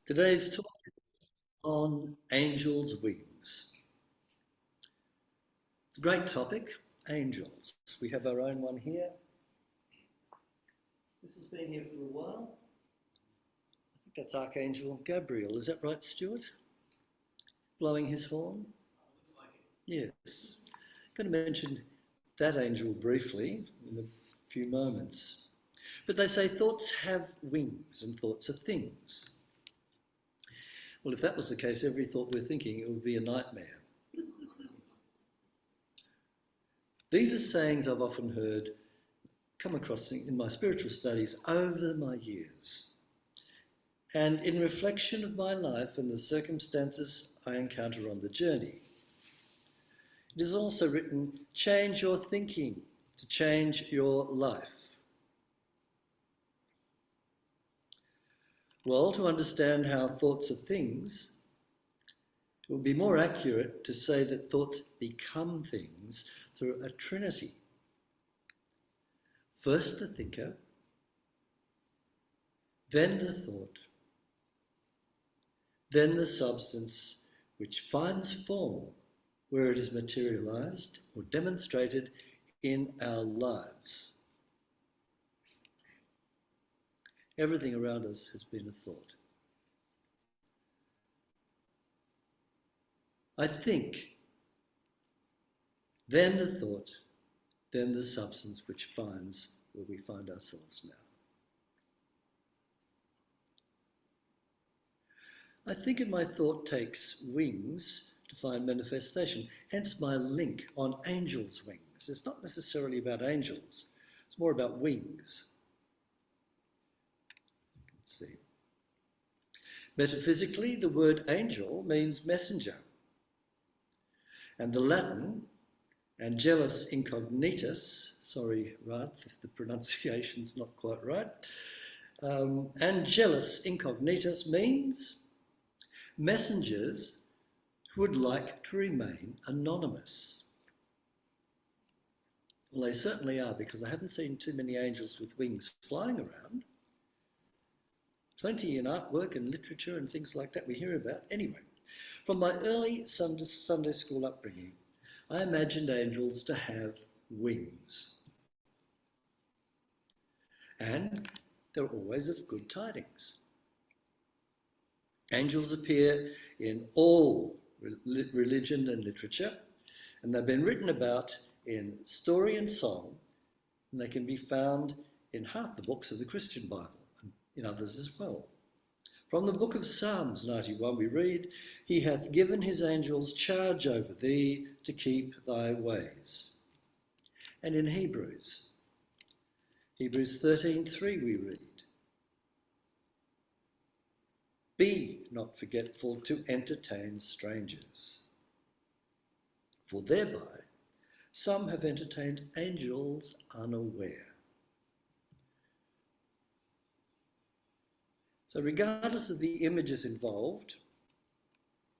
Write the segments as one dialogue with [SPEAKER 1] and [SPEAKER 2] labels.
[SPEAKER 1] Today's talk on angels' wings. It's a great topic, angels. We have our own one here. This has been here for a while. I think that's Archangel Gabriel. Is that right, Stuart? Blowing his horn?
[SPEAKER 2] Looks like it.
[SPEAKER 1] Yes. I'm going to mention that angel briefly in a few moments. But they say thoughts have wings and thoughts are things. Well, if that was the case, every thought we're thinking, it would be a nightmare. These are sayings I've often heard, come across in my spiritual studies over my years. And in reflection of my life and the circumstances I encounter on the journey. It is also written, change your thinking to change your life. Well, to understand how thoughts are things, it would be more accurate to say that thoughts become things through a trinity. First the thinker, then the thought, then the substance which finds form where it is materialized or demonstrated in our lives. Everything around us has been a thought. I think, then the thought, then the substance which finds where we find ourselves now. I think and my thought takes wings to find manifestation, hence my link on angels' wings. It's not necessarily about angels, it's more about wings. Let's see. Metaphysically, the word angel means messenger. And the Latin, angelus incognitus, sorry, Rad, if the pronunciation's not quite right, angelus incognitus means messengers who would like to remain anonymous. Well, they certainly are, because I haven't seen too many angels with wings flying around. Plenty in artwork and literature and things like that we hear about. Anyway, from my early Sunday school upbringing, I imagined angels to have wings. And they're always of good tidings. Angels appear in all religion and literature, and they've been written about in story and song, and they can be found in half the books of the Christian Bible, and in others as well. From the book of Psalms 91 we read, "He hath given his angels charge over thee to keep thy ways." And in Hebrews 13:3 we read, "Be not forgetful to entertain strangers, for thereby some have entertained angels unaware." So regardless of the images involved,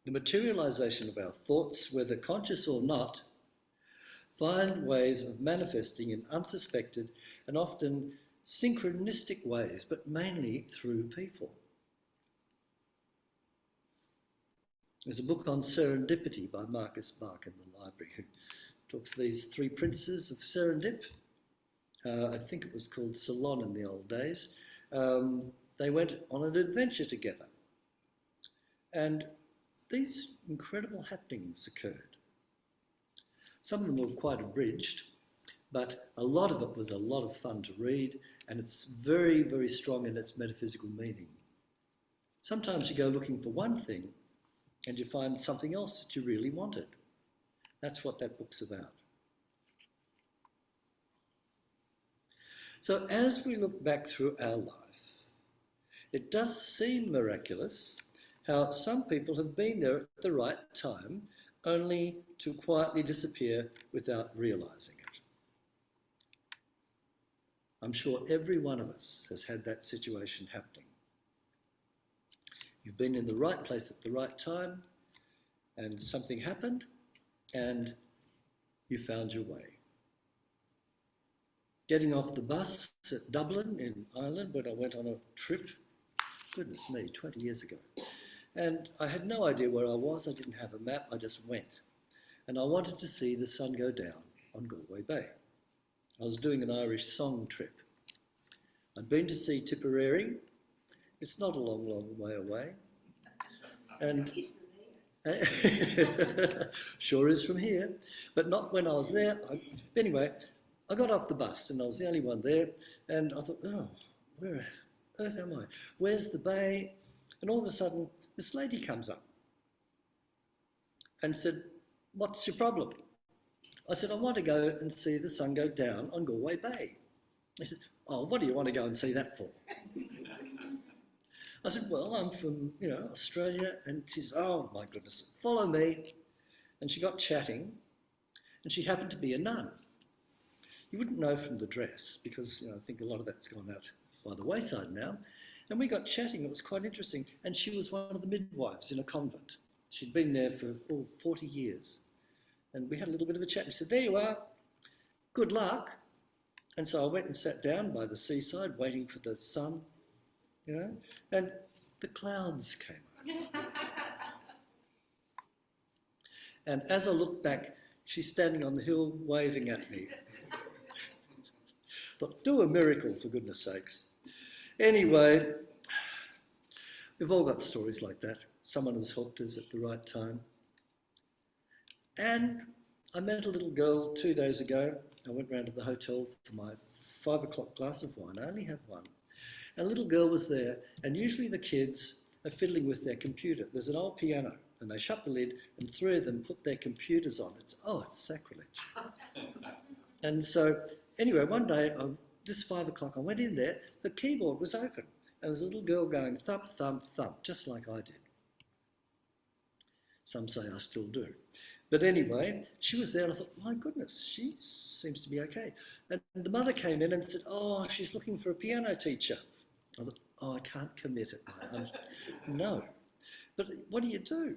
[SPEAKER 1] the materialization of our thoughts, whether conscious or not, find ways of manifesting in unsuspected and often synchronistic ways, but mainly through people. There's a book on serendipity by Marcus Bark in the library, who talks of these three princes of serendip. I think it was called Ceylon in the old days. They went on an adventure together. And these incredible happenings occurred. Some of them were quite abridged, but a lot of it was a lot of fun to read, and it's very, very strong in its metaphysical meaning. Sometimes you go looking for one thing, and you find something else that you really wanted. That's what that book's about. So as we look back through our life, it does seem miraculous how some people have been there at the right time, only to quietly disappear without realizing it. I'm sure every one of us has had that situation happening. You've been in the right place at the right time, and something happened, and you found your way. Getting off the bus at Dublin in Ireland when I went on a trip goodness me, 20 years ago. And I had no idea where I was. I didn't have a map. I just went. And I wanted to see the sun go down on Galway Bay. I was doing an Irish song trip. I'd been to see Tipperary. It's not a long, long way away. And sure is from here, but not when I was there. Anyway, I got off the bus and I was the only one there. And I thought, oh, where on earth am I? Where's the bay? And all of a sudden, this lady comes up and said, what's your problem? I said, I want to go and see the sun go down on Galway Bay. He said, oh, what do you want to go and see that for? I said, well, I'm from, Australia. And she said, oh, my goodness, follow me. And she got chatting, and she happened to be a nun. You wouldn't know from the dress because, I think a lot of that's gone out by the wayside now. And we got chatting. It was quite interesting. And she was one of the midwives in a convent. She'd been there for 40 years. And we had a little bit of a chat. And she said, there you are. Good luck. And so I went and sat down by the seaside waiting for the sun, and the clouds came up. And as I looked back, she's standing on the hill waving at me. Thought, do a miracle, for goodness sakes. Anyway, we've all got stories like that. Someone has helped us at the right time. And I met a little girl 2 days ago. I went round to the hotel for my 5 o'clock glass of wine. I only have one. And a little girl was there, and usually the kids are fiddling with their computer. There's an old piano, and they shut the lid, and 3 of them put their computers on. It's sacrilege. And so, anyway, one day, this 5 o'clock, I went in there, the keyboard was open, and there was a little girl going thump, thump, thump, just like I did. Some say I still do. But anyway, she was there and I thought, my goodness, she seems to be okay. And the mother came in and said, oh, she's looking for a piano teacher. I thought, I can't commit it. No. But what do?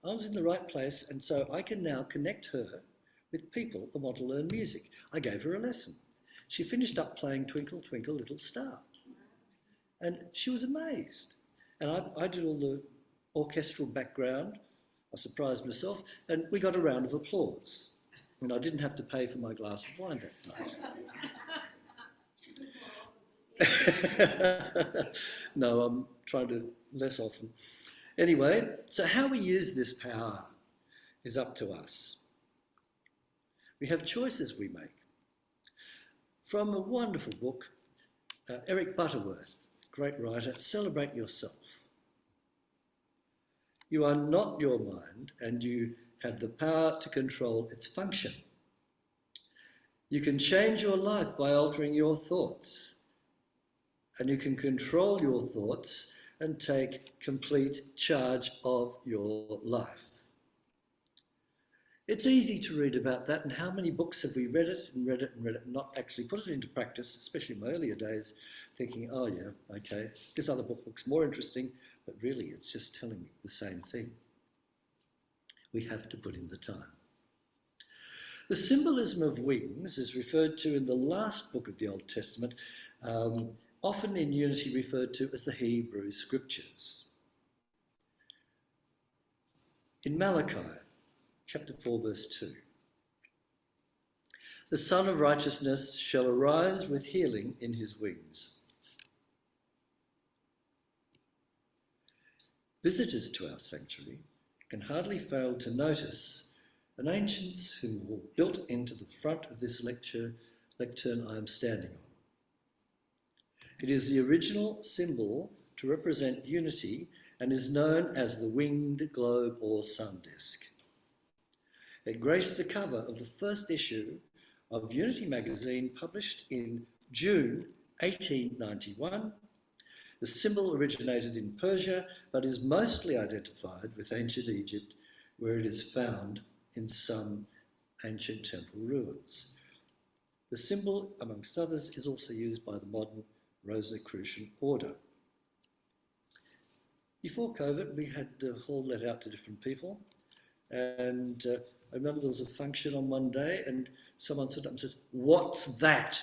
[SPEAKER 1] I was in the right place, and so I can now connect her with people that want to learn music. I gave her a lesson. She finished up playing Twinkle, Twinkle, Little Star. And she was amazed. And I did all the orchestral background. I surprised myself, and we got a round of applause. And I didn't have to pay for my glass of wine that night. No, I'm trying to less often. Anyway, so how we use this power is up to us. We have choices we make. From a wonderful book, Eric Butterworth, great writer, Celebrate Yourself. You are not your mind, and you have the power to control its function. You can change your life by altering your thoughts, and you can control your thoughts and take complete charge of your life. It's easy to read about that, and how many books have we read it and read it and read it and not actually put it into practice, especially in my earlier days, thinking, oh yeah, okay, this other book looks more interesting, but really it's just telling me the same thing. We have to put in the time. The symbolism of wings is referred to in the last book of the Old Testament, often in unity referred to as the Hebrew Scriptures. In Malachi, chapter 4, verse 2, the Son of Righteousness shall arise with healing in his wings. Visitors to our sanctuary can hardly fail to notice an ancient symbol built into the front of this lectern I am standing on. It is the original symbol to represent unity and is known as the winged globe or sun disk. It graced the cover of the first issue of Unity magazine published in June 1891. The symbol originated in Persia, but is mostly identified with ancient Egypt, where it is found in some ancient temple ruins. The symbol, amongst others, is also used by the modern Rosicrucian order. Before COVID, we had the hall let out to different people, and I remember there was a function on one day, and someone stood up and says, "What's that?"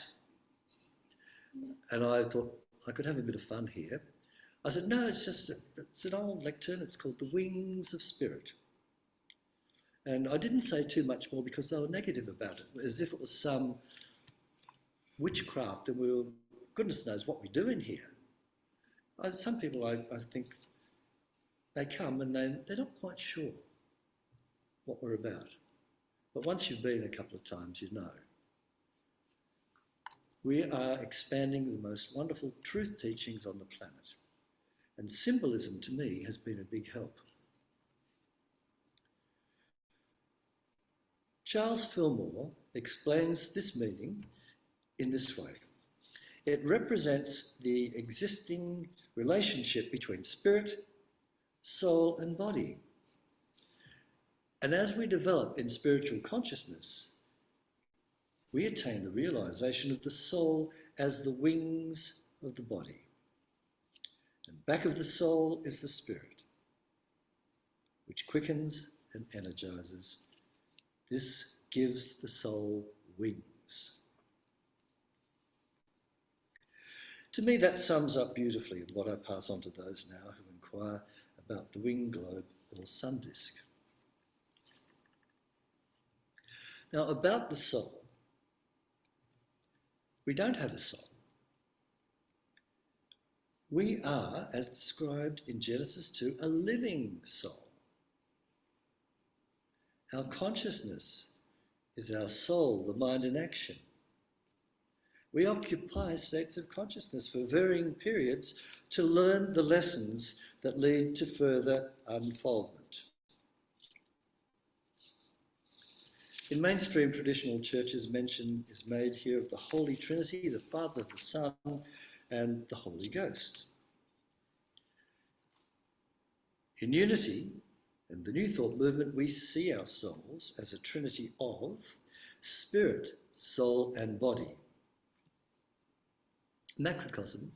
[SPEAKER 1] And I thought I could have a bit of fun here. I said, no, it's an old lectern. It's called The Wings of Spirit. And I didn't say too much more because they were negative about it, as if it was some witchcraft and we were, goodness knows what we're doing here. Some people, I think, they come and they're not quite sure what we're about. But once you've been a couple of times, you know. We are expanding the most wonderful truth teachings on the planet. And symbolism, to me, has been a big help. Charles Fillmore explains this meaning in this way. It represents the existing relationship between spirit, soul, and body. And as we develop in spiritual consciousness, we attain the realization of the soul as the wings of the body. And back of the soul is the spirit, which quickens and energizes. This gives the soul wings. To me, that sums up beautifully what I pass on to those now who inquire about the winged globe or sun disk. Now, about the soul. We don't have a soul. We are, as described in Genesis 2, a living soul. Our consciousness is our soul, the mind in action. We occupy states of consciousness for varying periods to learn the lessons that lead to further unfoldment. In mainstream traditional churches, mention is made here of the Holy Trinity, the Father, the Son, and the Holy Ghost. In Unity and the New Thought movement, we see ourselves as a trinity of spirit, soul, and body. Macrocosm,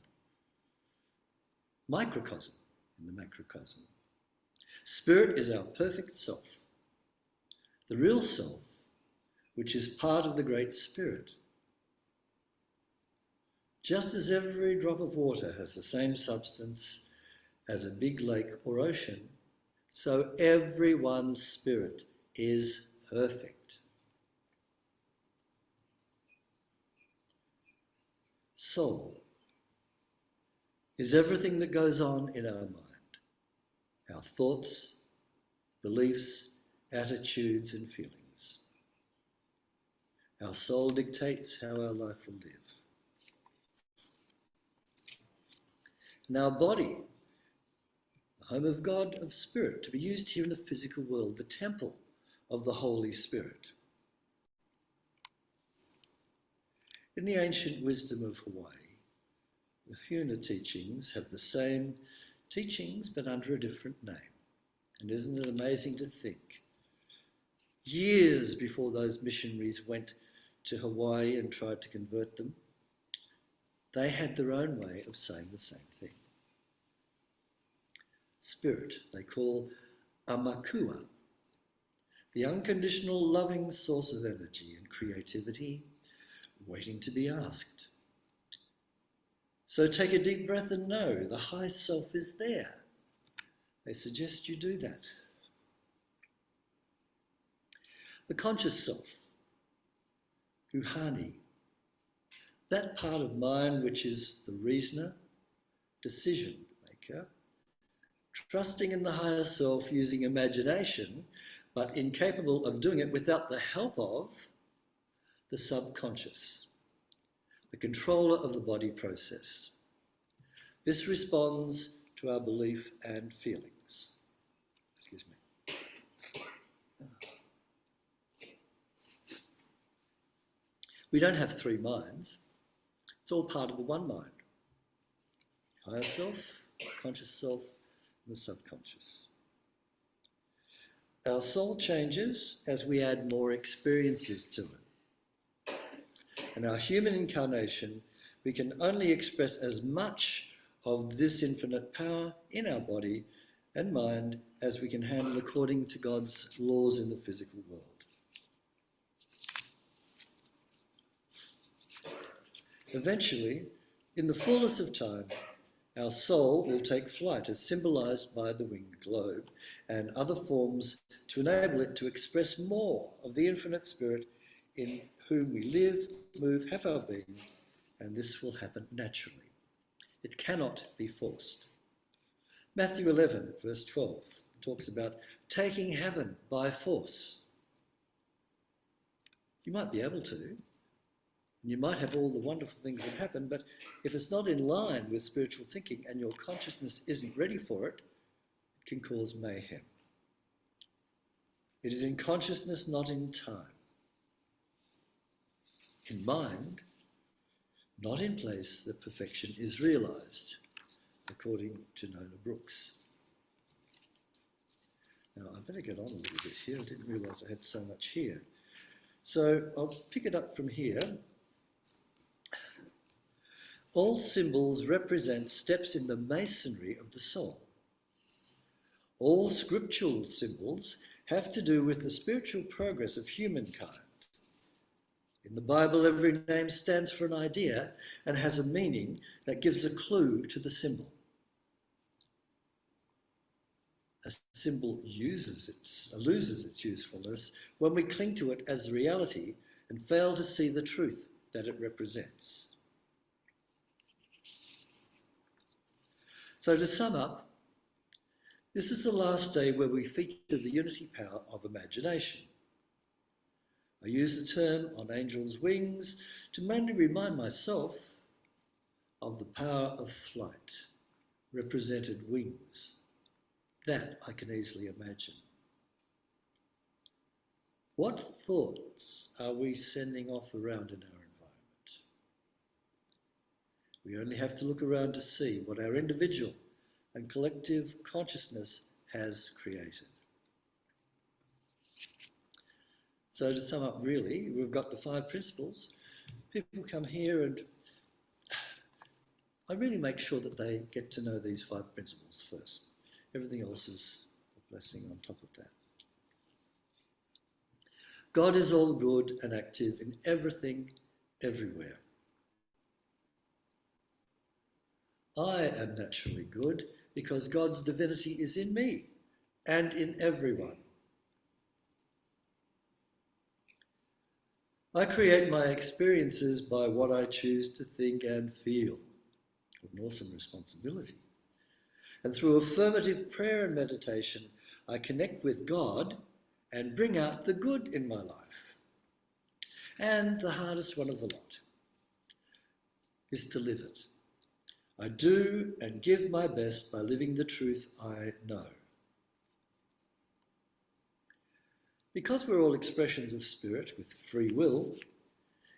[SPEAKER 1] microcosm in the macrocosm. Spirit is our perfect self, the real self, which is part of the Great Spirit. Just as every drop of water has the same substance as a big lake or ocean, so everyone's spirit is perfect. Soul is everything that goes on in our mind, our thoughts, beliefs, attitudes, and feelings. Our soul dictates how our life will live. And our body, the home of God, of Spirit, to be used here in the physical world, the temple of the Holy Spirit. In the ancient wisdom of Hawaii, the Huna teachings have the same teachings but under a different name. And isn't it amazing to think, years before those missionaries went to Hawaii and tried to convert them, they had their own way of saying the same thing. Spirit, they call Amakua, the unconditional loving source of energy and creativity, waiting to be asked. So take a deep breath and know the high self is there. They suggest you do that. The conscious self, Uhani, that part of mind which is the reasoner, decision maker, trusting in the higher self using imagination, but incapable of doing it without the help of the subconscious, the controller of the body process. This responds to our belief and feelings. Excuse me. We don't have three minds. It's all part of the one mind. Higher self, conscious self, and the subconscious. Our soul changes as we add more experiences to it. In our human incarnation, we can only express as much of this infinite power in our body and mind as we can handle according to God's laws in the physical world. Eventually, in the fullness of time, Our soul will take flight as symbolized by the winged globe and other forms to enable it to express more of the infinite spirit in whom we live, move, have our being, and this will happen naturally. It cannot be forced. Matthew 11, verse 12, talks about taking heaven by force. You might be able to. You might have all the wonderful things that happen, but if it's not in line with spiritual thinking and your consciousness isn't ready for it, it can cause mayhem. It is in consciousness, not in time. In mind, not in place, that perfection is realized, according to Nona Brooks. Now, I better get on a little bit here. I didn't realize I had so much here. So I'll pick it up from here. All symbols represent steps in the masonry of the soul. All scriptural symbols have to do with the spiritual progress of humankind. In the Bible, every name stands for an idea and has a meaning that gives a clue to the symbol. A symbol loses its usefulness when we cling to it as reality and fail to see the truth that it represents. So to sum up, this is the last day where we feature the unity power of imagination. I use the term on angels' wings to mainly remind myself of the power of flight, represented wings. That I can easily imagine. What thoughts are we sending off around in our environment? We only have to look around to see what our individual and collective consciousness has created. So to sum up really, we've got the 5 principles. People come here and I really make sure that they get to know these 5 principles first. Everything else is a blessing on top of that. God is all good and active in everything, everywhere. I am naturally good because God's divinity is in me and in everyone. I create my experiences by what I choose to think and feel. An awesome responsibility. And through affirmative prayer and meditation, I connect with God and bring out the good in my life. And the hardest one of the lot is to live it. I do and give my best by living the truth I know. Because we're all expressions of spirit with free will,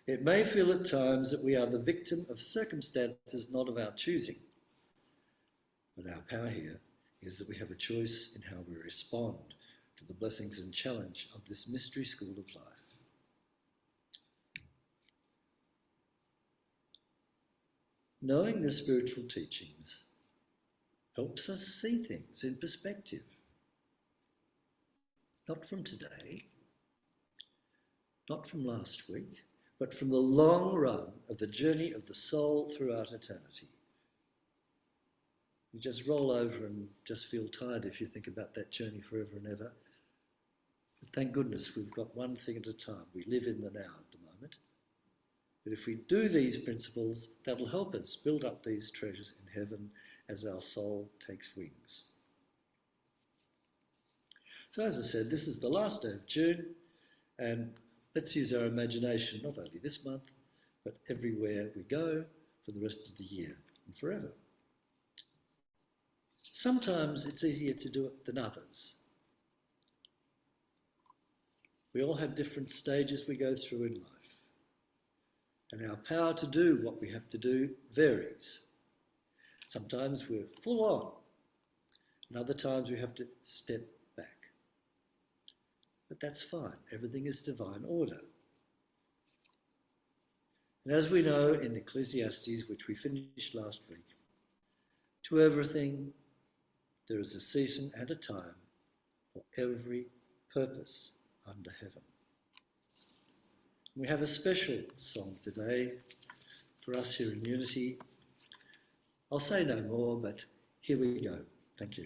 [SPEAKER 1] it may feel at times that we are the victim of circumstances not of our choosing. But our power here is that we have a choice in how we respond to the blessings and challenge of this mystery school of life. Knowing the spiritual teachings helps us see things in perspective. Not from today, not from last week, but from the long run of the journey of the soul throughout eternity. You just roll over and just feel tired if you think about that journey forever and ever. But thank goodness we've got one thing at a time. We live in the now at the moment. But if we do these principles, that'll help us build up these treasures in heaven as our soul takes wings. So as I said, this is the last day of June, and let's use our imagination not only this month, but everywhere we go for the rest of the year and forever. Sometimes it's easier to do it than others. We all have different stages we go through in life, and our power to do what we have to do varies. Sometimes we're full on, and other times we have to step back. But that's fine. Everything is divine order. And as we know in Ecclesiastes, which we finished last week, to everything there is a season and a time for every purpose under heaven. We have a special song today for us here in Unity I'll say no more, but here we go. Thank you.